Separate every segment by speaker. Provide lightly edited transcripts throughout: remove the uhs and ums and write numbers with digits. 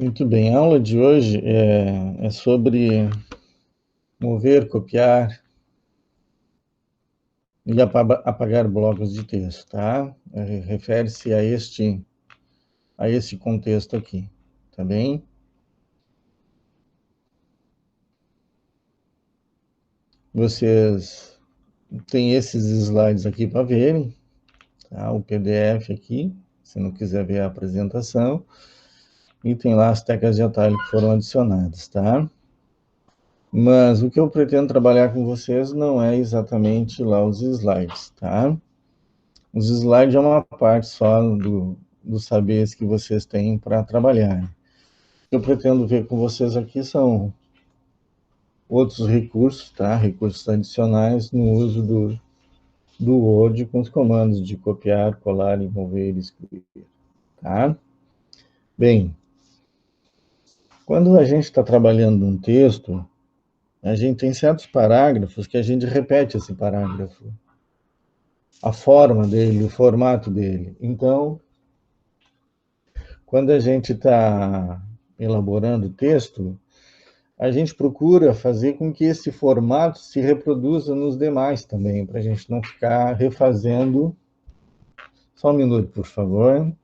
Speaker 1: Muito bem, a aula de hoje é sobre mover, copiar e apagar blocos de texto, tá? Refere-se a esse contexto aqui, tá bem? Vocês têm esses slides aqui para verem, tá? O PDF aqui, se não quiser ver a apresentação, e tem lá as teclas de atalho que foram adicionadas, tá? Mas o que eu pretendo trabalhar com vocês não é exatamente lá os slides, tá? Os slides é uma parte só dos saberes que vocês têm para trabalhar. O que eu pretendo ver com vocês aqui são outros recursos, tá? Recursos adicionais no uso do Word com os comandos de copiar, colar, envolver e excluir, tá? Bem, quando a gente está trabalhando um texto, a gente tem certos parágrafos que a gente repete esse parágrafo, a forma dele, o formato dele. Então, quando a gente está elaborando o texto, a gente procura fazer com que esse formato se reproduza nos demais também, para a gente não ficar refazendo. Só um minuto, por favor.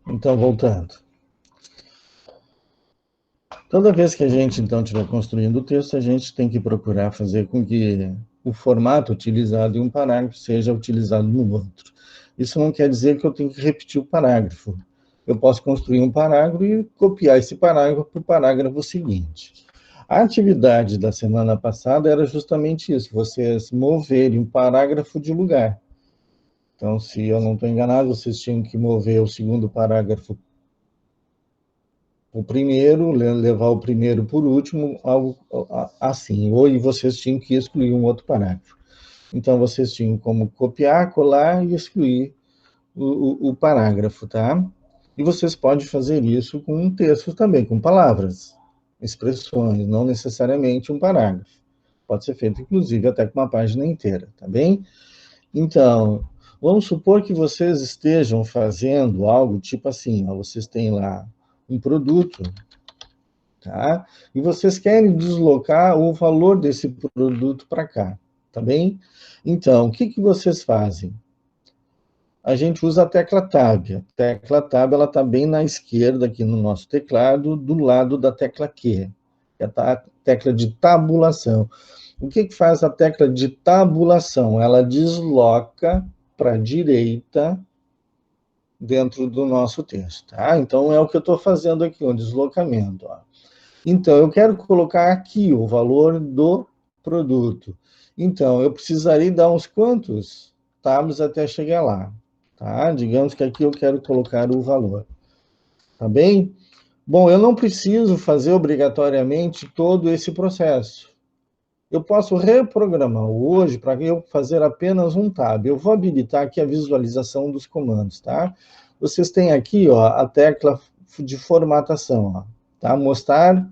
Speaker 1: Então, voltando. Toda vez que a gente, então, estiver construindo o texto, a gente tem que procurar fazer com que o formato utilizado em um parágrafo seja utilizado no outro. Isso não quer dizer que eu tenho que repetir o parágrafo. Eu posso construir um parágrafo e copiar esse parágrafo para o parágrafo seguinte. A atividade da semana passada era justamente isso, vocês moverem um parágrafo de lugar. Então, se eu não estou enganado, vocês tinham que mover o segundo parágrafo o primeiro, levar o primeiro por último, algo assim. Ou vocês tinham que excluir um outro parágrafo. Então, vocês tinham como copiar, colar e excluir o parágrafo, tá? E vocês podem fazer isso com um texto também, com palavras, expressões, não necessariamente um parágrafo. Pode ser feito, inclusive, até com uma página inteira, tá bem? Então, vamos supor que vocês estejam fazendo algo tipo assim, ó, vocês têm lá um produto, tá? E vocês querem deslocar o valor desse produto para cá, tá bem? Então, o que que vocês fazem? A gente usa a tecla Tab. A tecla Tab ela está bem na esquerda aqui no nosso teclado, do lado da tecla Q, que é a tecla de tabulação. O que que faz a tecla de tabulação? Ela desloca para a direita dentro do nosso texto, tá? Então, é o que eu estou fazendo aqui, um deslocamento, ó. Então, eu quero colocar aqui o valor do produto. Então, eu precisaria dar uns quantos tabs até chegar lá, tá? Digamos que aqui eu quero colocar o valor, tá bem? Bom, eu não preciso fazer obrigatoriamente todo esse processo. Eu posso reprogramar hoje para eu fazer apenas um tab. Eu vou habilitar aqui a visualização dos comandos, tá? Vocês têm aqui, ó, a tecla de formatação, ó, tá? Mostrar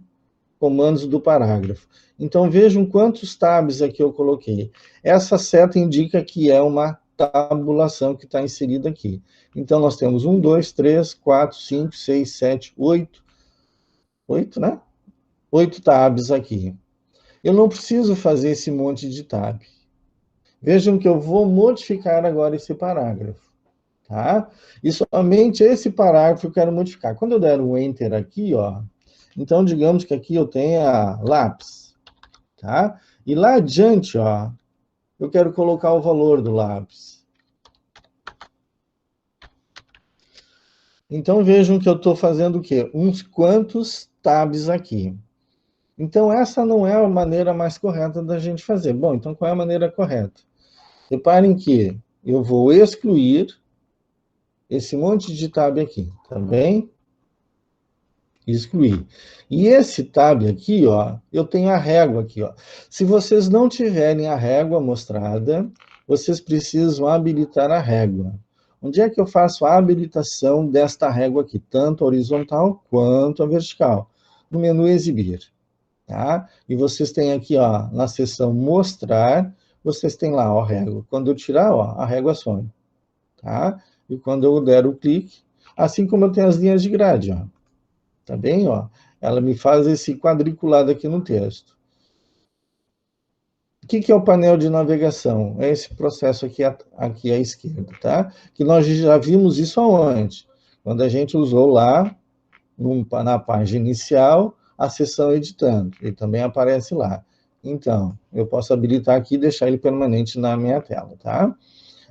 Speaker 1: comandos do parágrafo. Então, vejam quantos tabs aqui eu coloquei. Essa seta indica que é uma tabulação que está inserida aqui. Então, nós temos 1, 2, 3, 4, 5, 6, 7, 8. 8, né? 8 tabs aqui. Eu não preciso fazer esse monte de tab. Vejam que eu vou modificar agora esse parágrafo, tá? E somente esse parágrafo eu quero modificar. Quando eu der um Enter aqui, ó, então digamos que aqui eu tenha lápis, tá? E lá adiante, ó, eu quero colocar o valor do lápis. Então vejam que eu estou fazendo o quê? Uns quantos tabs aqui. Então essa não é a maneira mais correta da gente fazer. Bom, então qual é a maneira correta? Reparem que eu vou excluir esse monte de tab aqui, tá bem? excluir. E esse tab aqui, ó, eu tenho a régua aqui, ó. Se vocês não tiverem a régua mostrada, vocês precisam habilitar a régua. Onde é que eu faço a habilitação desta régua aqui, tanto a horizontal quanto a vertical? No menu exibir, tá? E vocês têm aqui, ó, na seção mostrar, vocês têm lá, ó, a régua. Quando eu tirar, ó, a régua some, tá? E quando eu der o clique, assim como eu tenho as linhas de grade, ó. Tá bem, ó? Ela me faz esse quadriculado aqui no texto. O que é o painel de navegação? É esse processo aqui, aqui à esquerda, tá? Que nós já vimos isso aonde? Quando a gente usou lá, na página inicial, a seção editando. Ele também aparece lá. Então, eu posso habilitar aqui e deixar ele permanente na minha tela, tá?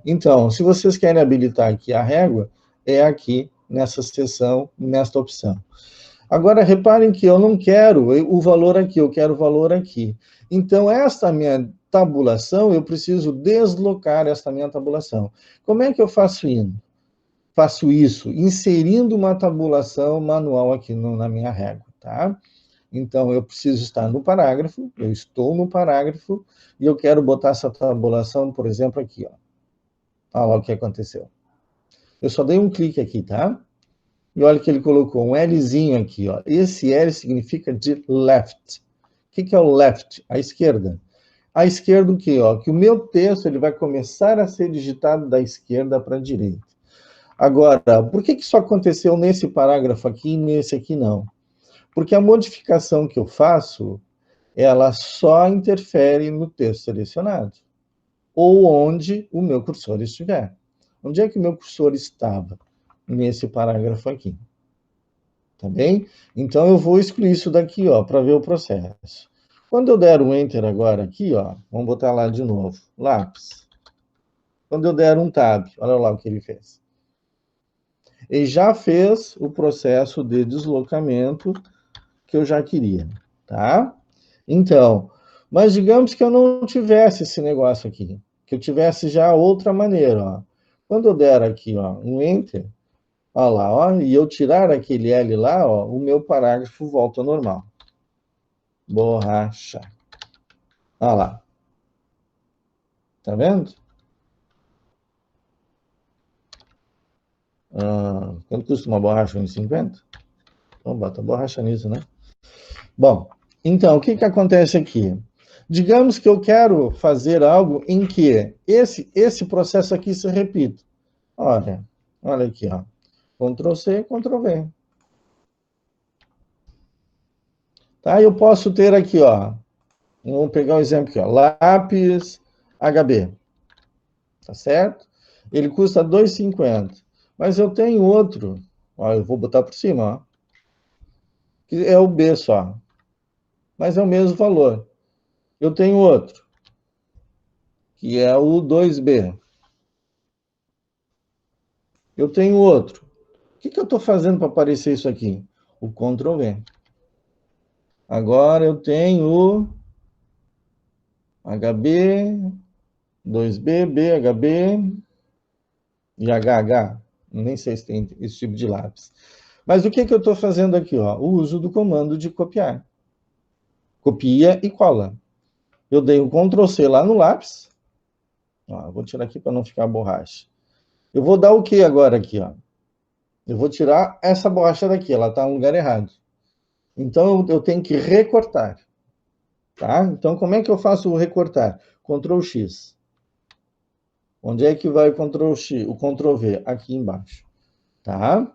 Speaker 1: Então, se vocês querem habilitar aqui a régua, é aqui nessa seção, nesta opção. Agora, reparem que eu não quero o valor aqui, eu quero o valor aqui. Então, esta minha tabulação, eu preciso deslocar esta minha tabulação. Como é que eu faço isso? Faço isso inserindo uma tabulação manual aqui na minha régua, tá? Então, eu preciso estar no parágrafo, eu estou no parágrafo, e eu quero botar essa tabulação, por exemplo, aqui, ó. Olha lá o que aconteceu. Eu só dei um clique aqui, tá? E olha que ele colocou um Lzinho aqui, ó. Esse L significa de left. O que é o left? A esquerda. A esquerda o quê? Ó? Que o meu texto ele vai começar a ser digitado da esquerda para a direita. Agora, por que isso aconteceu nesse parágrafo aqui e nesse aqui não? Porque a modificação que eu faço, ela só interfere no texto selecionado, ou onde o meu cursor estiver. Onde é que o meu cursor estava? Nesse parágrafo aqui. Tá bem? Então, eu vou excluir isso daqui, ó, para ver o processo. Quando eu der um Enter agora aqui, ó, vamos botar lá de novo, lápis. Quando eu der um Tab, olha lá o que ele fez. Ele já fez o processo de deslocamento que eu já queria, tá? Então, mas digamos que eu não tivesse esse negócio aqui, que eu tivesse já outra maneira, ó. Quando eu der aqui, ó, um Enter, ó lá, ó, e eu tirar aquele L lá, ó, o meu parágrafo volta ao normal. Borracha. Olha lá. Tá vendo? Quanto custa uma borracha? 1,50? Então, bota borracha nisso, né? Bom, então, o que acontece aqui? Digamos que eu quero fazer algo em que esse processo aqui se repita. Olha aqui, ó. Ctrl C, Ctrl V. Tá? Eu posso ter aqui, ó. Vamos pegar o exemplo aqui, ó. Lápis HB. Tá certo? Ele custa 2,50. Mas eu tenho outro. Ó, eu vou botar por cima, ó. Que é o B só. Mas é o mesmo valor. Eu tenho outro, que é o 2B. Eu tenho outro. O que eu estou fazendo para aparecer isso aqui? O Ctrl V. Agora eu tenho HB, 2B, BHB e HH. Nem sei se tem esse tipo de lápis. Mas o que eu estou fazendo aqui? Ó? O uso do comando de copiar. Copia e cola. Eu dei um Ctrl C lá no lápis. Ó, vou tirar aqui para não ficar borracha. Eu vou dar o que agora aqui? Ó? Eu vou tirar essa borracha daqui, ela está no lugar errado. Então, eu tenho que recortar. Tá? Então, como é que eu faço o recortar? Ctrl X. Onde é que vai o Ctrl X, o Ctrl V? Aqui embaixo. Tá?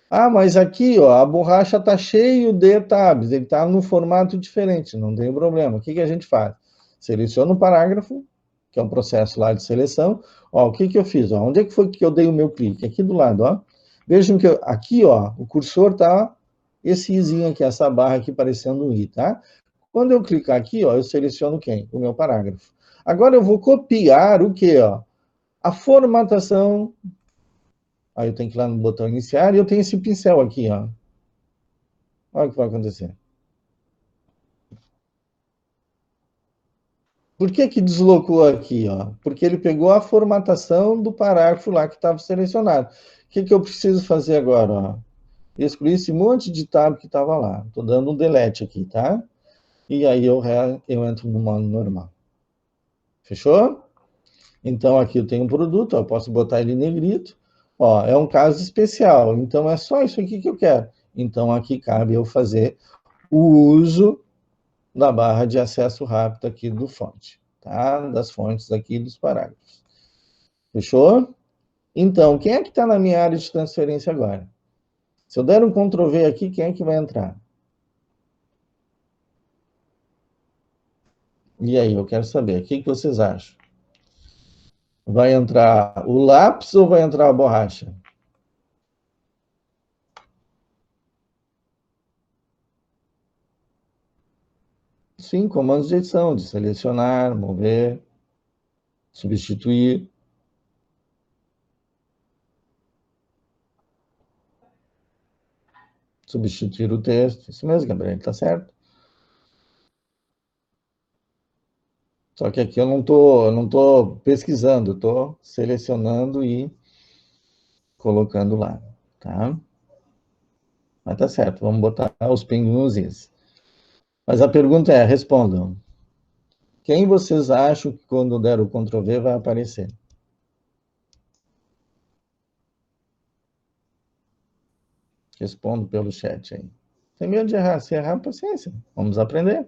Speaker 1: Ah, mas aqui, ó, a borracha está cheio de tabs, ele está num formato diferente, não tem problema. O que a gente faz? Seleciona o parágrafo, que é um processo lá de seleção. Ó, o que eu fiz? Ó, onde é que foi que eu dei o meu clique? Aqui do lado, ó. Vejam que aqui, ó, o cursor está esse izinho aqui, essa barra aqui parecendo um i, tá? Quando eu clicar aqui, ó, eu seleciono quem? O meu parágrafo. Agora eu vou copiar o quê, ó? A formatação. Aí eu tenho que ir lá no botão iniciar e eu tenho esse pincel aqui, ó. Olha o que vai acontecer. Por que deslocou aqui, ó? Porque ele pegou a formatação do parágrafo lá que estava selecionado. O que eu preciso fazer agora, ó? excluir esse monte de tab que estava lá. Estou dando um delete aqui, tá? E aí eu entro no modo normal. Fechou? Então, aqui eu tenho um produto, ó, eu posso botar ele em negrito. Ó, é um caso especial, então é só isso aqui que eu quero. Então, aqui cabe eu fazer o uso da barra de acesso rápido aqui do fonte, tá? Das fontes aqui dos parágrafos. Fechou? Então, quem é que está na minha área de transferência agora? Se eu der um Ctrl V aqui, quem é que vai entrar? E aí, eu quero saber, o que vocês acham? Vai entrar o lápis ou vai entrar a borracha? Sim, comandos de edição, de selecionar, mover, substituir. Substituir o texto. Isso mesmo, Gabriel, está certo. Só que aqui eu não tô pesquisando, estou selecionando e colocando lá, tá? Mas tá certo, vamos botar os pingos nos is. Mas a pergunta é, respondam. Quem vocês acham que quando der o Ctrl V vai aparecer? Respondo pelo chat aí. Tem medo de errar. Se errar, paciência. Vamos aprender.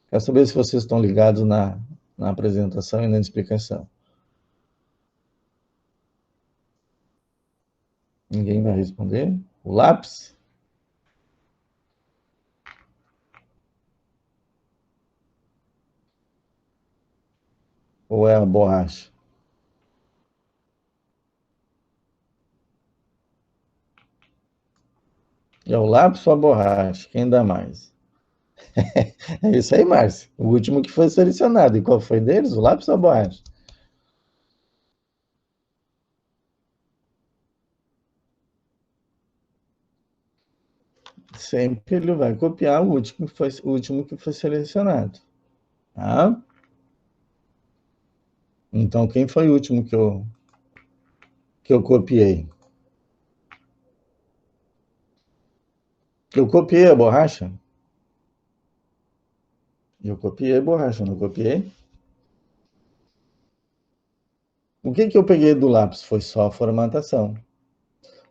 Speaker 1: Quero saber se vocês estão ligados na apresentação e na explicação. Ninguém vai responder? O lápis? Ou é a borracha? É o lápis ou a borracha? Quem dá mais? É isso aí, Márcio. O último que foi selecionado. E qual foi deles? O lápis ou a borracha? Sempre ele vai copiar o último que foi selecionado. Tá? Então, quem foi o último que eu copiei? Eu copiei a borracha? Eu copiei a borracha, não copiei? O que eu peguei do lápis? Foi só a formatação.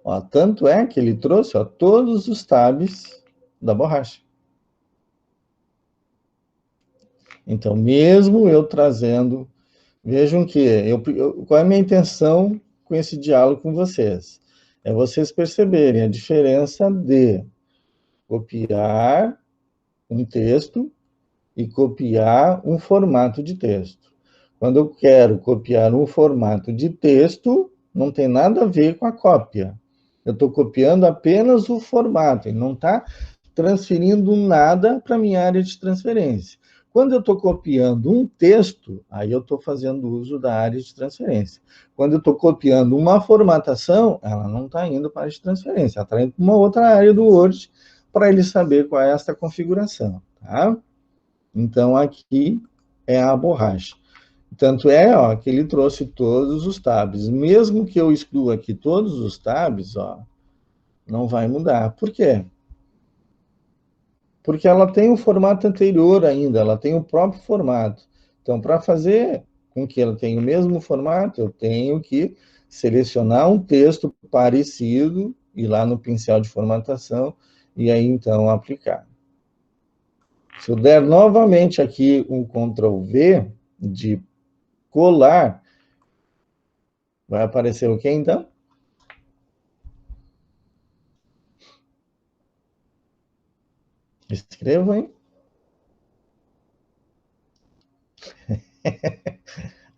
Speaker 1: Ó, tanto é que ele trouxe, ó, todos os tabs da borracha. Então, mesmo eu trazendo, vejam que qual é a minha intenção com esse diálogo com vocês? É vocês perceberem a diferença de copiar um texto e copiar um formato de texto. Quando eu quero copiar um formato de texto, não tem nada a ver com a cópia. Eu estou copiando apenas o formato, e não está transferindo nada para a minha área de transferência. Quando eu estou copiando um texto, aí eu estou fazendo uso da área de transferência. Quando eu estou copiando uma formatação, ela não está indo para a área de transferência, ela está indo para uma outra área do Word para ele saber qual é essa configuração. Tá? Então, aqui é a borracha. Tanto é, ó, que ele trouxe todos os tabs. Mesmo que eu exclua aqui todos os tabs, ó, não vai mudar. Por quê? Porque ela tem o formato anterior ainda, ela tem o próprio formato. Então, para fazer com que ela tenha o mesmo formato, eu tenho que selecionar um texto parecido, ir lá no pincel de formatação, e aí, então, aplicar. Se eu der novamente aqui um Ctrl V de colar, vai aparecer o quê, então? Escrevo, hein?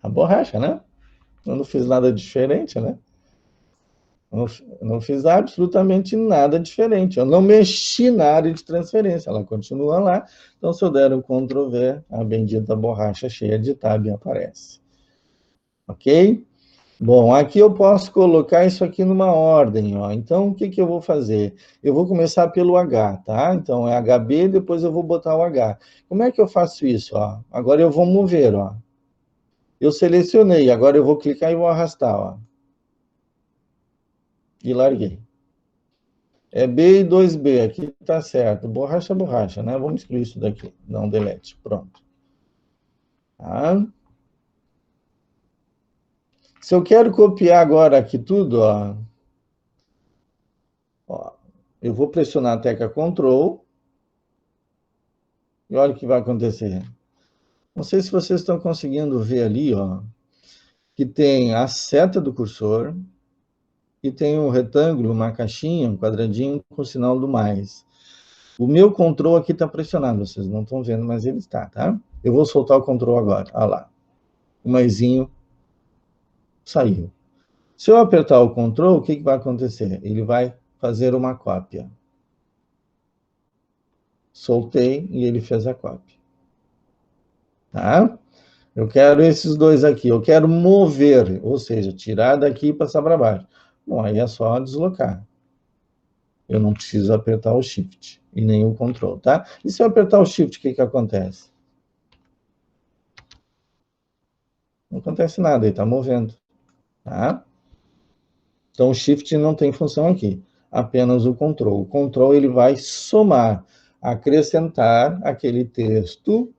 Speaker 1: A borracha, né? Eu não fiz nada diferente, né? Eu não fiz absolutamente nada diferente. Eu não mexi na área de transferência, ela continua lá. Então, se eu der um Ctrl V, a bendita borracha cheia de tab aparece. Ok? Bom, aqui eu posso colocar isso aqui numa ordem, ó. Então, o que eu vou fazer? Eu vou começar pelo H, tá? Então, é HB, depois eu vou botar o H. Como é que eu faço isso, ó? Agora eu vou mover, ó. Eu selecionei, agora eu vou clicar e vou arrastar, ó. E larguei. É B e 2B, aqui está certo. Borracha, borracha, né? Vamos excluir isso daqui. Não, delete. Pronto. Tá? Se eu quero copiar agora aqui tudo, ó, eu vou pressionar a tecla Ctrl e olha o que vai acontecer. Não sei se vocês estão conseguindo ver ali, ó, que tem a seta do cursor e tem um retângulo, uma caixinha, um quadradinho com o sinal do mais. O meu Ctrl aqui está pressionado, vocês não estão vendo, mas ele está, tá? Eu vou soltar o Ctrl agora, olha lá. O maisinho saiu. Se eu apertar o Ctrl, o que vai acontecer? Ele vai fazer uma cópia. Soltei e ele fez a cópia. Tá? Eu quero esses dois aqui. Eu quero mover, ou seja, tirar daqui e passar para baixo. Bom, aí é só deslocar. Eu não preciso apertar o Shift e nem o Ctrl, tá? E se eu apertar o Shift, o que acontece? Não acontece nada, ele está movendo. Tá? Então, o Shift não tem função aqui, apenas o Ctrl. O Ctrl ele vai somar, acrescentar aquele texto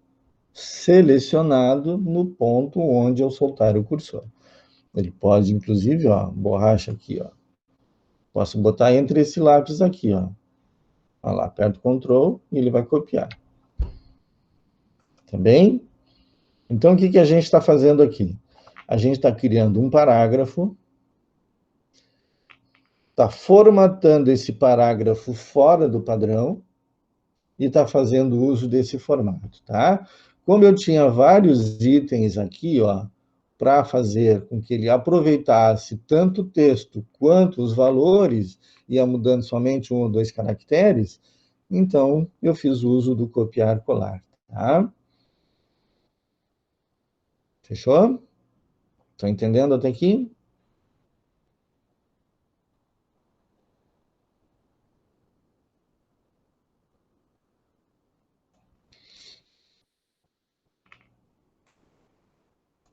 Speaker 1: selecionado no ponto onde eu soltar o cursor. Ele pode, inclusive, ó, borracha aqui, ó. Posso botar entre esse lápis aqui, ó. Olha lá, aperto o Ctrl e ele vai copiar. Tá bem? Então, o que a gente está fazendo aqui? A gente está criando um parágrafo, está formatando esse parágrafo fora do padrão e está fazendo uso desse formato, tá? Como eu tinha vários itens aqui, ó, para fazer com que ele aproveitasse tanto o texto quanto os valores, ia mudando somente um ou dois caracteres, então eu fiz uso do copiar colar, tá? Fechou? Estão entendendo até aqui?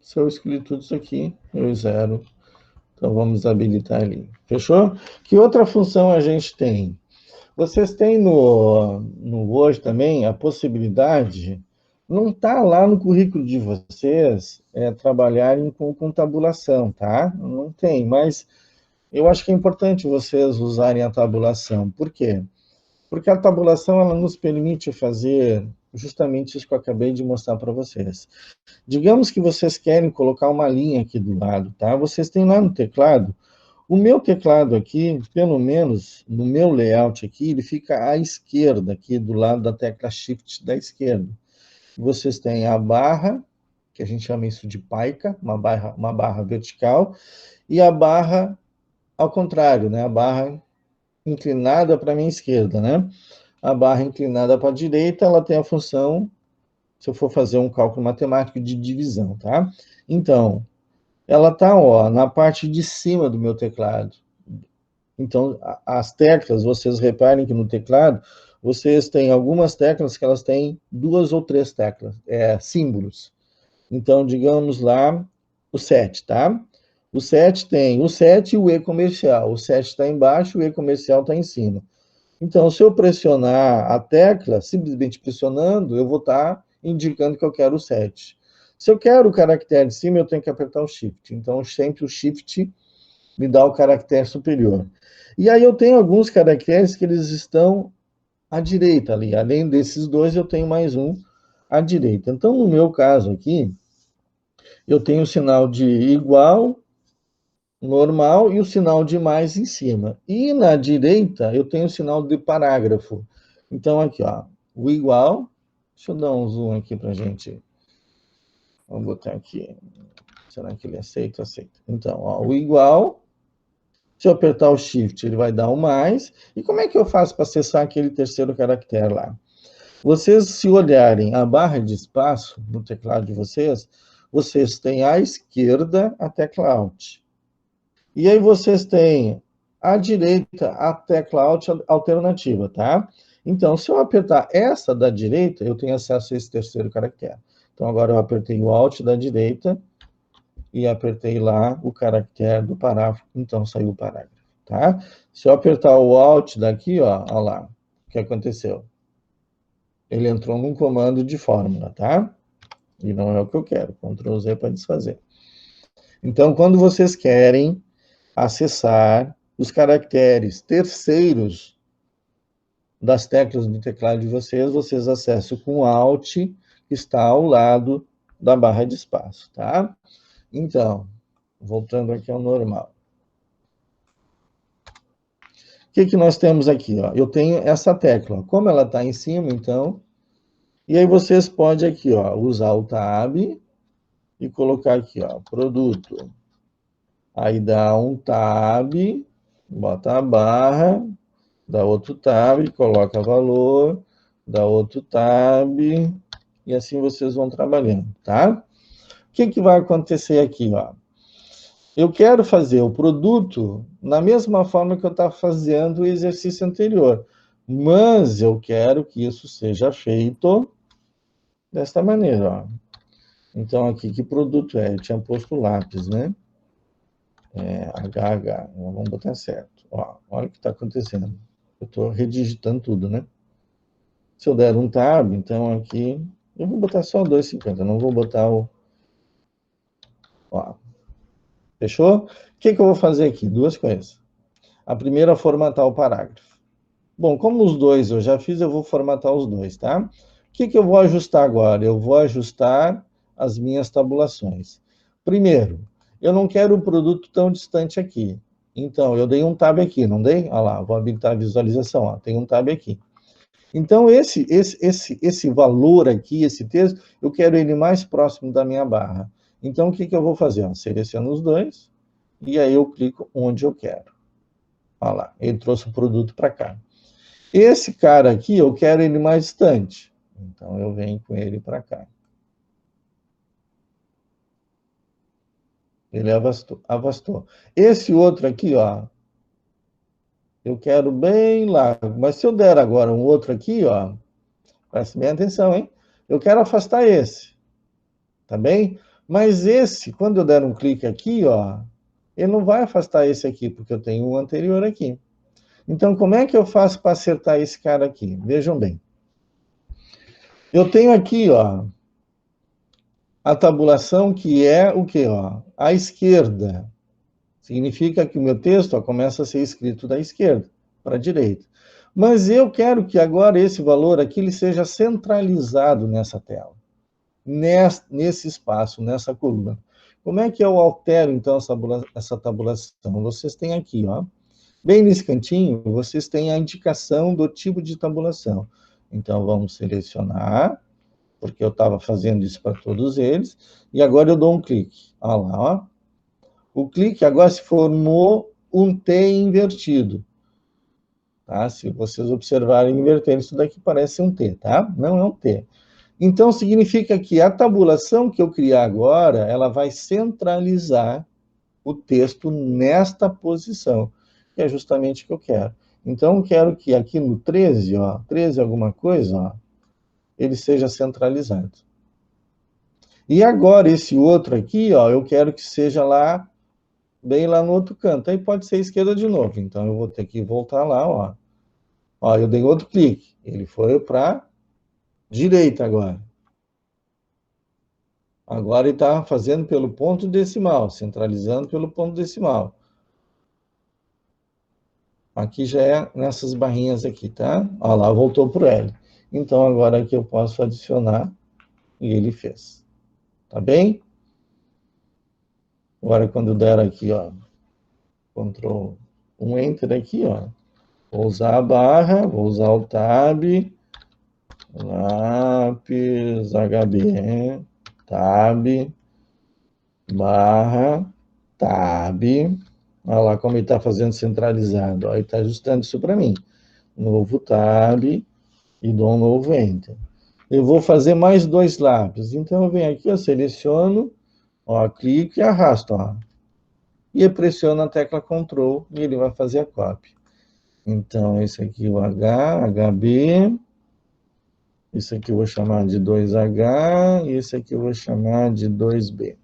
Speaker 1: Se eu excluir tudo isso aqui, eu zero. Então vamos habilitar ali. Fechou? Que outra função a gente tem? Vocês têm no Word também a possibilidade, não está lá no currículo de vocês, trabalharem com tabulação, tá? Não tem, mas eu acho que é importante vocês usarem a tabulação. Por quê? Porque a tabulação ela nos permite fazer justamente isso que eu acabei de mostrar para vocês. Digamos que vocês querem colocar uma linha aqui do lado, tá? Vocês têm lá no teclado. O meu teclado aqui, pelo menos no meu layout aqui, ele fica à esquerda, aqui do lado da tecla Shift da esquerda. Vocês têm a barra, que a gente chama isso de paica, uma barra vertical, e a barra ao contrário, né? A barra inclinada para a minha esquerda, né? A barra inclinada para a direita, ela tem a função, se eu for fazer um cálculo matemático, de divisão, tá? Então, ela está na parte de cima do meu teclado. Então, as teclas, vocês reparem que no teclado, vocês têm algumas teclas que elas têm duas ou três teclas, símbolos. Então, digamos lá, o 7, tá? O 7 tem o 7 e o E comercial. O 7 está embaixo, o E comercial está em cima. Então, se eu pressionar a tecla, simplesmente pressionando, eu vou estar indicando que eu quero o 7. Se eu quero o caractere de cima, eu tenho que apertar o Shift. Então, sempre o Shift me dá o caractere superior. E aí eu tenho alguns caracteres que eles estão à direita ali. Além desses dois, eu tenho mais um à direita. Então, no meu caso aqui, eu tenho o sinal de igual, normal, e o sinal de mais em cima. E na direita, eu tenho o sinal de parágrafo. Então, aqui, ó, o igual. Deixa eu dar um zoom aqui para a gente. Vamos botar aqui. Será que ele aceita? Aceita. Então, ó, o igual. Se eu apertar o Shift, ele vai dar um mais. E como é que eu faço para acessar aquele terceiro caractere lá? Vocês, se olharem a barra de espaço no teclado de vocês, vocês têm à esquerda a tecla Alt. E aí vocês têm à direita a tecla Alt alternativa, tá? Então, se eu apertar essa da direita, eu tenho acesso a esse terceiro caractere. Então, agora eu apertei o Alt da direita e apertei lá o caractere do parágrafo, então saiu o parágrafo. tá? Se eu apertar o Alt daqui, ó, olha lá, o que aconteceu? Ele entrou num comando de fórmula, tá? E não é o que eu quero. Ctrl Z para desfazer. Então, quando vocês querem acessar os caracteres terceiros das teclas do teclado de vocês, vocês acessam com o Alt, que está ao lado da barra de espaço, tá? Então, voltando aqui ao normal. O que nós temos aqui? Ó? Eu tenho essa tecla. Ó. Como ela está em cima, então... E aí vocês podem aqui, ó, usar o Tab e colocar aqui, ó, produto. Aí dá um Tab, bota a barra, dá outro Tab, coloca valor, dá outro Tab, e assim vocês vão trabalhando, tá? O que vai acontecer aqui, ó? Eu quero fazer o produto na mesma forma que eu estava fazendo o exercício anterior, mas eu quero que isso seja feito desta maneira, ó. Então, aqui, que produto é? Eu tinha posto lápis, né? HH, vamos botar certo. Ó, olha o que está acontecendo. Eu estou redigitando tudo, né? Se eu der um tab, então aqui... Eu vou botar só 2,50, não vou botar o... Ó, fechou? O que eu vou fazer aqui? Duas coisas. A primeira é formatar o parágrafo. Bom, como os dois eu já fiz, eu vou formatar os dois, tá? O que eu vou ajustar agora? Eu vou ajustar as minhas tabulações. Primeiro, eu não quero o produto tão distante aqui. Então, eu dei um tab aqui, não dei? Olha lá, vou habilitar a visualização, ó, tem um tab aqui. Então, esse valor aqui, esse texto, eu quero ele mais próximo da minha barra. Então, o que eu vou fazer? Ó, seleciono os dois, e aí eu clico onde eu quero. Olha lá, ele trouxe o produto para cá. Esse cara aqui, eu quero ele mais distante. Então, eu venho com ele para cá. Ele avastou. Esse outro aqui, ó, eu quero bem largo. Mas se eu der agora um outro aqui, ó, preste bem atenção, hein? Eu quero afastar esse, tá bem? Mas esse, quando eu der um clique aqui, ó, ele não vai afastar esse aqui, porque eu tenho um anterior aqui. Então, como é que eu faço para acertar esse cara aqui? Vejam bem. Eu tenho aqui, ó, a tabulação que é o quê? Ó? À esquerda. Significa que o meu texto ó, começa a ser escrito da esquerda para a direita. Mas eu quero que agora esse valor aqui ele seja centralizado nessa tela, nesse espaço, nessa coluna. Como é que eu altero, então, essa tabulação? Vocês têm aqui, ó, bem nesse cantinho, vocês têm a indicação do tipo de tabulação. Então, vamos selecionar, porque eu estava fazendo isso para todos eles, e agora eu dou um clique. Olha lá, ó. O clique agora se formou um T invertido. Tá? Se vocês observarem invertendo, isso daqui parece um T, tá? Não é um T. Então, significa que a tabulação que eu criar agora, ela vai centralizar o texto nesta posição, que é justamente o que eu quero. Então, eu quero que aqui no 13, ó, 13 alguma coisa, ó, ele seja centralizado. E agora, esse outro aqui, ó, eu quero que seja lá, bem lá no outro canto. Aí pode ser esquerda de novo. Então, eu vou ter que voltar lá, ó. Ó, eu dei outro clique. Ele foi para direita agora. Agora ele está fazendo pelo ponto decimal, centralizando pelo ponto decimal. Aqui já é nessas barrinhas aqui, tá? Olha lá, voltou para o L. Então, agora aqui eu posso adicionar e ele fez. Tá bem? Agora, quando der aqui, ó, Ctrl, um Enter aqui, ó, vou usar a barra, vou usar o Tab, lápis, HB, Tab, barra, Tab. Olha lá como ele está fazendo centralizado. Ó, ele está ajustando isso para mim. Novo Tab e dou um novo Enter. Eu vou fazer mais dois lápis. Então, eu venho aqui, eu seleciono, ó, clico e arrasto, ó. E eu pressiono a tecla Ctrl e ele vai fazer a cópia. Então, esse aqui o H, HB. Isso aqui eu vou chamar de 2H e esse aqui eu vou chamar de 2B.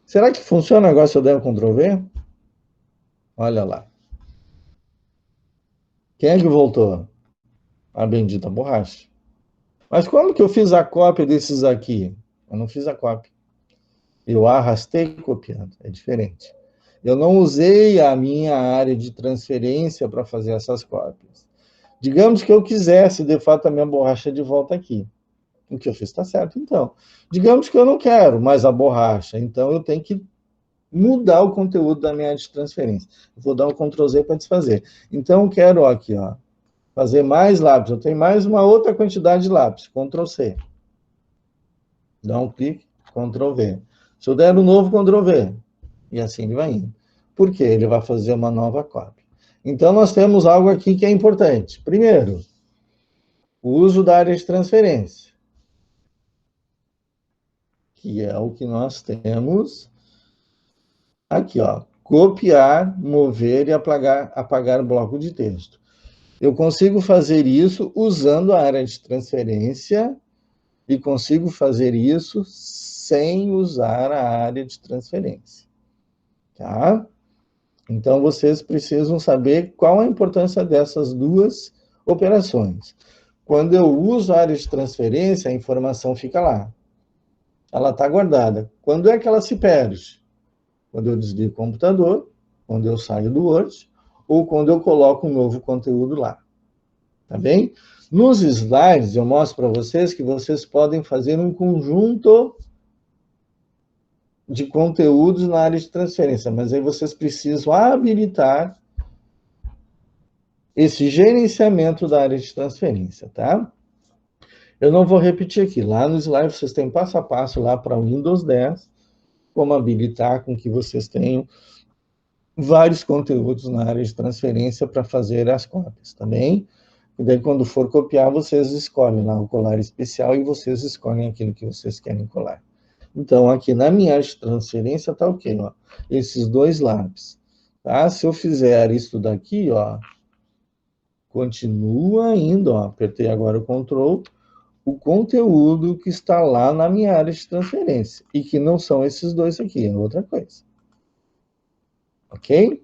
Speaker 1: Será que funciona agora se eu der um Ctrl V? Olha lá. Quem é que voltou? A bendita borracha. Mas como que eu fiz a cópia desses aqui? Eu não fiz a cópia. Eu arrastei copiando, é diferente. Eu não usei a minha área de transferência para fazer essas cópias. Digamos que eu quisesse, de fato, a minha borracha de volta aqui. O que eu fiz está certo, então. Digamos que eu não quero mais a borracha, então eu tenho que mudar o conteúdo da minha área de transferência. Vou dar um Ctrl Z para desfazer. Então, eu quero aqui, ó, fazer mais lápis. Eu tenho mais uma outra quantidade de lápis. Ctrl C. Dá um clique, Ctrl V. Se eu der um novo, Ctrl V. E assim ele vai indo. Por quê? Ele vai fazer uma nova cópia. Então, nós temos algo aqui que é importante. Primeiro, o uso da área de transferência, que é o que nós temos aqui, ó. Copiar, mover e apagar bloco de texto. Eu consigo fazer isso usando a área de transferência e consigo fazer isso sem usar a área de transferência. Tá? Então, vocês precisam saber qual a importância dessas duas operações. Quando eu uso a área de transferência, a informação fica lá. Ela está guardada. Quando é que ela se perde? Quando eu desligo o computador, quando eu saio do Word, ou quando eu coloco um novo conteúdo lá. Tá bem? Nos slides, eu mostro para vocês que vocês podem fazer um conjunto de conteúdos na área de transferência, mas aí vocês precisam habilitar esse gerenciamento da área de transferência, tá? Eu não vou repetir aqui. Lá no slide vocês têm passo a passo lá para o Windows 10, como habilitar com que vocês tenham vários conteúdos na área de transferência para fazer as cópias, tá bem? E daí, quando for copiar, vocês escolhem lá o colar especial e vocês escolhem aquilo que vocês querem colar. Então, aqui na minha área de transferência está o quê? Ó? Esses dois lápis. Tá? Se eu fizer isso daqui, ó, continua indo, ó, apertei agora o Ctrl, o conteúdo que está lá na minha área de transferência, e que não são esses dois aqui, é outra coisa. Ok?